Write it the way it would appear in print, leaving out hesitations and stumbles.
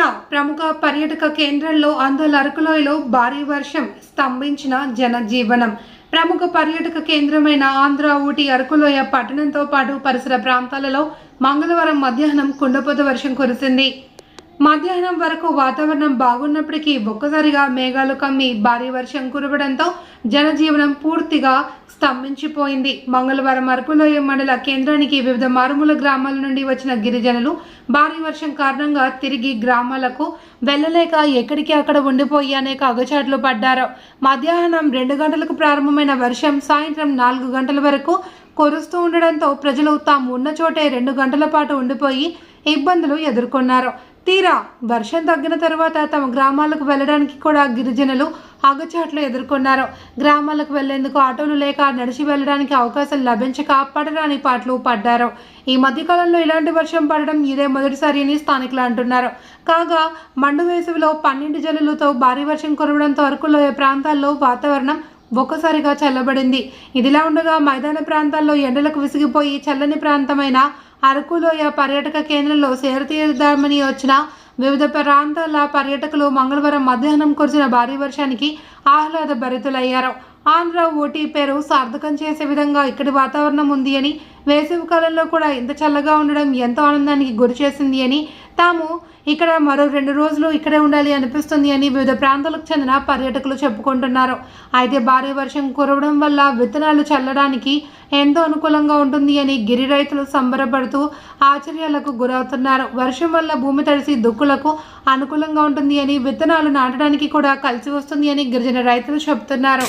తీరా ప్రముఖ పర్యాటక కేంద్రంలో అందల అరకులోయలో భారీ వర్షం స్తంభించిన జనజీవనం. ప్రముఖ పర్యాటక కేంద్రమైన ఆంధ్ర ఊటీ అరకులోయ పట్టణంతో పాటు పరిసర ప్రాంతాలలో మంగళవారం మధ్యాహ్నం కుండపోత వర్షం కురిసింది. మధ్యాహ్నం వరకు వాతావరణం బాగున్నప్పటికీ ఒక్కసారిగా మేఘాలు కమ్మి భారీ వర్షం కురవడంతో జనజీవనం పూర్తిగా స్తంభించిపోయింది. మంగళవారం అరకులోయ మండల కేంద్రానికి వివిధ మారుమూల గ్రామాల నుండి వచ్చిన గిరిజనులు భారీ వర్షం కారణంగా తిరిగి గ్రామాలకు వెళ్ళలేక ఎక్కడికి అక్కడ ఉండిపోయి అనేక అగచాట్లు పడ్డారు. మధ్యాహ్నం 2 గంటలకు ప్రారంభమైన వర్షం సాయంత్రం 4 గంటల వరకు కురుస్తూ ఉండడంతో ప్రజలు తాము ఉన్న చోటే 2 గంటల పాటు ఉండిపోయి ఇబ్బందులు ఎదుర్కొన్నారు. తీరా వర్షం తగ్గిన తర్వాత తమ గ్రామాలకు వెళ్ళడానికి కూడా గిరిజనులు ఆగచాట్లు ఎదుర్కొన్నారు. గ్రామాలకు వెళ్లేందుకు ఆటోలు లేక నడిచి వెళ్ళడానికి అవకాశం లభించక పడరాని పాటలు పడ్డారు. ఈ మధ్యకాలంలో ఇలాంటి వర్షం పడడం ఇదే మొదటిసారి అని స్థానికులు అంటున్నారు. కాగా మండు వేసవిలో 12 జల్లులతో భారీ వర్షం కురవడంతో అరకులోయ ప్రాంతాల్లో వాతావరణం ఒక్కసారిగా చల్లబడింది. ఇదిలా ఉండగా మైదాన ప్రాంతాల్లో ఎండలకు విసిగిపోయి చల్లని ప్రాంతమైన అరకులోయ పర్యాటక కేంద్రంలో సేరతీరుదామని వచ్చిన వివిధ ప్రాంతాల పర్యాటకులు మంగళవారం మధ్యాహ్నం కురిసిన భారీ వర్షానికి ఆహ్లాద భరితులయ్యారు. ఆంధ్ర ఊటీ పేరు సార్థకం చేసే విధంగా ఇక్కడి వాతావరణం ఉంది అని, వేసవి కాలంలో కూడా ఇంత చల్లగా ఉండడం ఎంతో ఆనందానికి గురి చేసింది అని, తాము ఇక్కడ మరో 2 రోజులు ఇక్కడే ఉండాలి అనిపిస్తుంది అని వివిధ ప్రాంతాలకు చెందిన పర్యాటకులు చెప్పుకుంటున్నారు. అయితే భారీ వర్షం కురవడం వల్ల విత్తనాలు చల్లడానికి ఎంతో అనుకూలంగా ఉంటుంది అని గిరి రైతులు సంబరపడుతూ ఆశ్చర్యాలకు గురవుతున్నారు. వర్షం వల్ల భూమి తడిసి దుక్కులకు అనుకూలంగా ఉంటుంది అని, విత్తనాలు నాటడానికి కూడా కలిసి వస్తుంది అని గిరిజన రైతులు చెబుతున్నారు.